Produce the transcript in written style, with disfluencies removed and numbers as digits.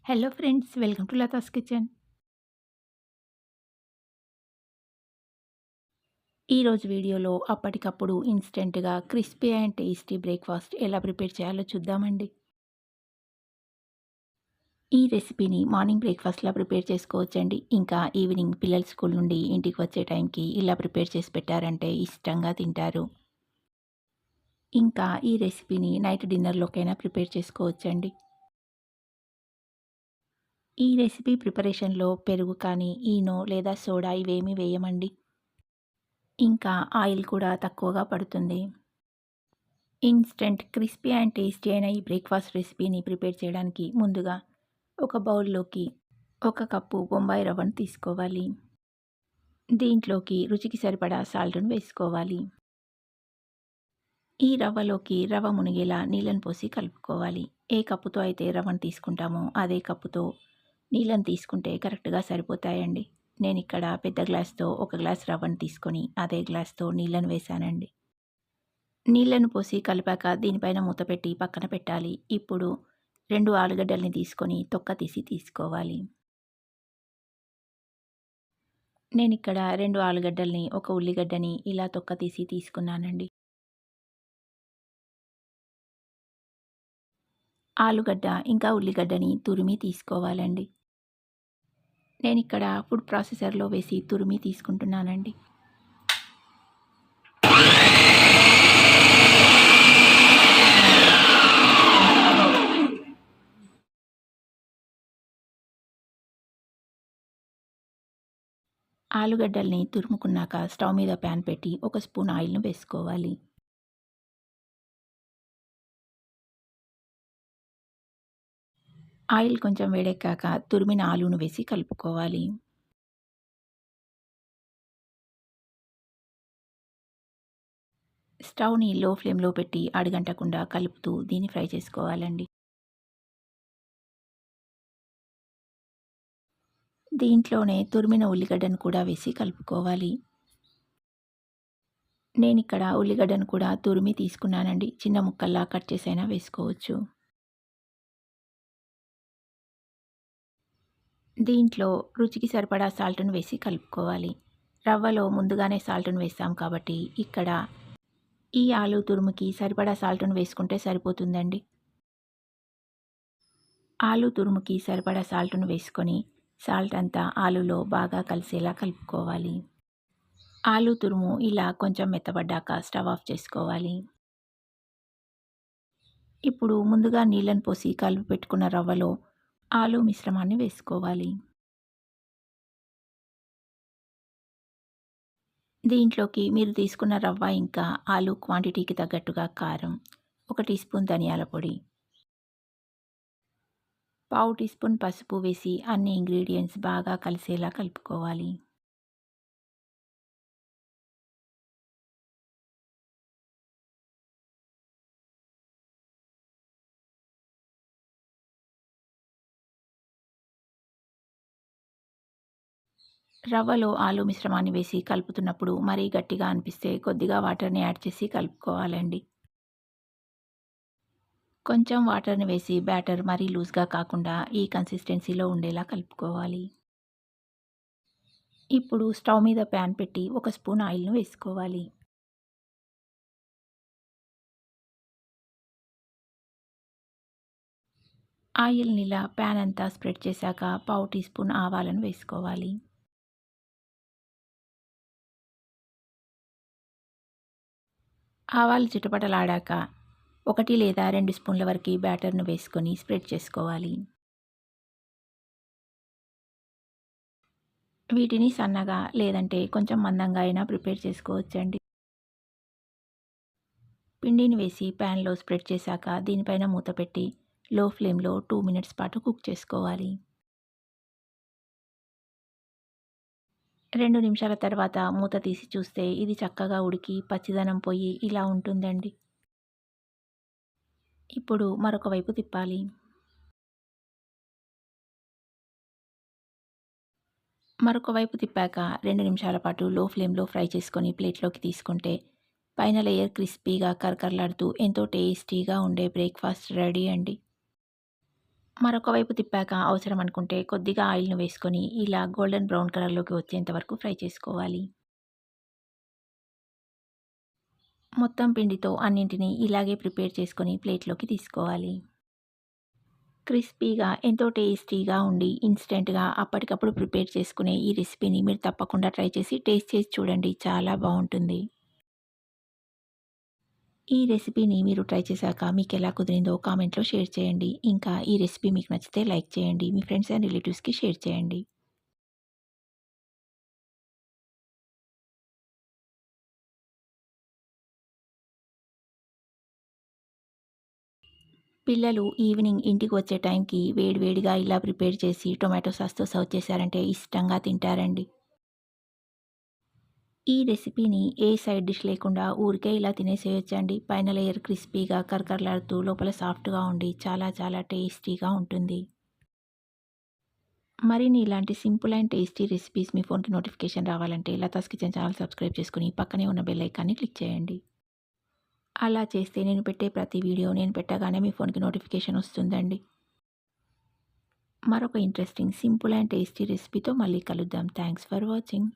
Hello friends, welcome to Latha's kitchen. ఈరోజు వీడియోలో అప్పటికప్పుడు ఇన్స్టెంట్‌గా క్రిస్పీ అండ్ టేస్టీ బ్రేక్‌ఫాస్ట్ ఎలా ప్రిపేర్ చేయాలో చూద్దామండి. ఈ రెసిపీని మార్నింగ్ బ్రేక్‌ఫాస్ట్‌లా ప్రిపేర్ చేసుకోవచ్చండి. ఇంకా ఈవినింగ్ పిల్లలు స్కూల్ నుండి ఇంటికి వచ్చే టైంకి ఇలా ప్రిపేర్ చేసి పెట్టారంటే ఇష్టంగా తింటారు. ఇంకా ఈ రెసిపీని నైట్ డిన్నర్‌లోకైనా ప్రిపేర్ చేసుకోవచ్చండి. ఈ రెసిపీ ప్రిపరేషన్‌లో పెరుగు కానీ, ఈనో లేదా సోడా ఇవేమీ వేయమండి. ఇంకా ఆయిల్ కూడా తక్కువగా పడుతుంది. ఇన్‌స్టంట్ క్రిస్పీ అండ్ టేస్టీ అయిన ఈ బ్రేక్‌ఫాస్ట్ రెసిపీని ప్రిపేర్ చేయడానికి ముందుగా ఒక బౌల్‌లోకి ఒక కప్పు బొంబాయి రవ్వను తీసుకోవాలి. దీంట్లోకి రుచికి సరిపడా సాల్ట్‌ను వేసుకోవాలి. ఈ రవ్వలోకి రవ్వ మునిగేలా నీళ్ళను పోసి కలుపుకోవాలి. ఏ కప్పుతో అయితే రవ్వను తీసుకుంటామో అదే కప్పుతో నీళ్ళను తీసుకుంటే కరెక్ట్‌గా సరిపోతాయండి. నేనిక్కడ పెద్ద గ్లాస్‌తో ఒక గ్లాస్ రవ్వను తీసుకొని అదే గ్లాస్‌తో నీళ్ళను వేశానండి. నీళ్ళను పోసి కలిపాక దీనిపైన మూత పెట్టి పక్కన పెట్టాలి. ఇప్పుడు 2 ఆలుగడ్డల్ని తీసుకొని తొక్క తీసి తీసుకోవాలి. నేనిక్కడ 2 ఆలుగడ్డల్ని, ఒక ఉల్లిగడ్డని ఇలా తొక్క తీసి తీసుకున్నానండి. ఆలుగడ్డ ఇంకా ఉల్లిగడ్డని తురిమి తీసుకోవాలండి. నేనిక్కడ ఫుడ్ ప్రాసెసర్‌లో వేసి తురిమి తీసుకుంటున్నానండి. ఆలుగడ్డల్ని తురుముకున్నాక స్టవ్ మీద ప్యాన్ పెట్టి ఒక స్పూన్ ఆయిల్‌ను వేసుకోవాలి. ఆయిల్ కొంచెం వేడెక్కాక తురిమిన ఆలూను వేసి కలుపుకోవాలి. స్టవ్‌ని లో ఫ్లేమ్‌లో పెట్టి అడుగంటకుండా కలుపుతూ దీన్ని ఫ్రై చేసుకోవాలండి. దీంట్లోనే తురిమిన ఉల్లిగడ్డను కూడా వేసి కలుపుకోవాలి. నేనిక్కడ ఉల్లిగడ్డను కూడా తురిమి తీసుకున్నానండి. చిన్న ముక్కల్లా కట్ చేసైనా వేసుకోవచ్చు. దీంట్లో రుచికి సరిపడా సాల్ట్‌ను వేసి కలుపుకోవాలి. రవ్వలో ముందుగానే సాల్ట్‌ను వేసాం కాబట్టి ఇక్కడ ఈ ఆలు తురుముకి సరిపడా సాల్ట్‌ను వేసుకుంటే సరిపోతుందండి. ఆలు తురుముకి సరిపడా సాల్ట్‌ను వేసుకొని సాల్ట్ అంతా ఆలులో బాగా కలిసేలా కలుపుకోవాలి. ఆలు తురుము ఇలా కొంచెం మెత్తబడ్డాక స్టవ్ ఆఫ్ చేసుకోవాలి. ఇప్పుడు ముందుగా నీళ్ళను పోసి కలిపి పెట్టుకున్న రవ్వలో ఆలు మిశ్రమాన్ని వేసుకోవాలి. దీంట్లోకి మీరు తీసుకున్న రవ్వ ఇంకా ఆలు క్వాంటిటీకి తగ్గట్టుగా కారం, ఒక టీ స్పూన్ ధనియాల పొడి, పావు టీ స్పూన్ పసుపు వేసి అన్ని ఇంగ్రీడియెంట్స్ బాగా కలిసేలా కలుపుకోవాలి. రవ్వలో ఆలు మిశ్రమాన్ని వేసి కలుపుతున్నప్పుడు మరీ గట్టిగా అనిపిస్తే కొద్దిగా వాటర్‌ని యాడ్ చేసి కలుపుకోవాలండి. కొంచెం వాటర్‌ని వేసి బ్యాటర్ మరీ లూజ్‌గా కాకుండా ఈ కన్సిస్టెన్సీలో ఉండేలా కలుపుకోవాలి. ఇప్పుడు స్టవ్ మీద ప్యాన్ పెట్టి ఒక స్పూన్ ఆయిల్‌ను వేసుకోవాలి. ఆయిల్‌నిలా ప్యాన్ అంతా స్ప్రెడ్ చేశాక పావు టీ స్పూన్ ఆవాలను వేసుకోవాలి. ఆవాలు చిటపటలాడాక 1 లేదా 2 స్పూన్ల వరకి బ్యాటర్‌ను వేసుకొని స్ప్రెడ్ చేసుకోవాలి. వీటిని సన్నగా లేదంటే కొంచెం మందంగా అయినా ప్రిపేర్ చేసుకోవచ్చండి. పిండిని వేసి ప్యాన్‌లో స్ప్రెడ్ చేశాక దీనిపైన మూత పెట్టి లో ఫ్లేమ్‌లో 2 మినిట్స్ పాటు కుక్ చేసుకోవాలి. 2 నిమిషాల తర్వాత మూత తీసి చూస్తే ఇది చక్కగా ఉడికి పచ్చిదనం పోయి ఇలా ఉంటుందండి. ఇప్పుడు మరొక వైపు తిప్పాలి. మరొక వైపు తిప్పాక 2 నిమిషాల పాటు లో ఫ్లేమ్‌లో ఫ్రై చేసుకొని ప్లేట్‌లోకి తీసుకుంటే పైన లేయర్ క్రిస్పీగా కరకరలాడుతూ ఎంతో టేస్టీగా ఉండే బ్రేక్‌ఫాస్ట్ రెడీ అండి. మరొక వైపు తిప్పాక అవసరం అనుకుంటే కొద్దిగా ఆయిల్‌ను వేసుకొని ఇలా గోల్డెన్ బ్రౌన్ కలర్‌లోకి వచ్చేంత వరకు ఫ్రై చేసుకోవాలి. మొత్తం పిండితో అన్నింటిని ఇలాగే ప్రిపేర్ చేసుకొని ప్లేట్‌లోకి తీసుకోవాలి. క్రిస్పీగా ఎంతో టేస్టీగా ఉండి ఇన్‌స్టంట్‌గా అప్పటికప్పుడు ప్రిపేర్ చేసుకునే ఈ రెసిపీని మీరు తప్పకుండా ట్రై చేసి టేస్ట్ చేసి చూడండి. చాలా బావుంటుంది. ఈ రెసిపీని మీరు ట్రై చేశాక మీకెలా కుదిరిందో కామెంట్‌లో షేర్ చేయండి. ఇంకా ఈ రెసిపీ మీకు నచ్చితే లైక్ చేయండి. మీ ఫ్రెండ్స్ అండ్ రిలేటివ్స్‌కి షేర్ చేయండి. పిల్లలు ఈవినింగ్ ఇంటికి వచ్చే టైంకి వేడివేడిగా ఇలా ప్రిపేర్ చేసి టొమాటో సాస్‌తో సర్వ్ చేశారంటే ఇష్టంగా తింటారండి. ఈ రెసిపీని ఏ సైడ్ డిష్ లేకుండా ఊరికే ఇలా తినేసేయొచ్చండి. పైన లేయర్ క్రిస్పీగా కరకరలాడుతూ లోపల సాఫ్ట్‌గా ఉండి చాలా చాలా టేస్టీగా ఉంటుంది. మరిన్ని ఇలాంటి సింపుల్ అండ్ టేస్టీ రెసిపీస్ మీ ఫోన్‌కి నోటిఫికేషన్ రావాలంటే లతాస్ కిచెన్ ఛానల్ సబ్స్క్రైబ్ చేసుకొని పక్కనే ఉన్న బెల్ ఐకాన్‌ని క్లిక్ చేయండి. అలా చేస్తే నేను పెట్టే ప్రతి వీడియో నేను పెట్టగానే మీ ఫోన్‌కి నోటిఫికేషన్ వస్తుందండి. మరొక ఇంట్రెస్టింగ్ సింపుల్ అండ్ టేస్టీ రెసిపీతో మళ్ళీ కలుద్దాం. Thanks for watching.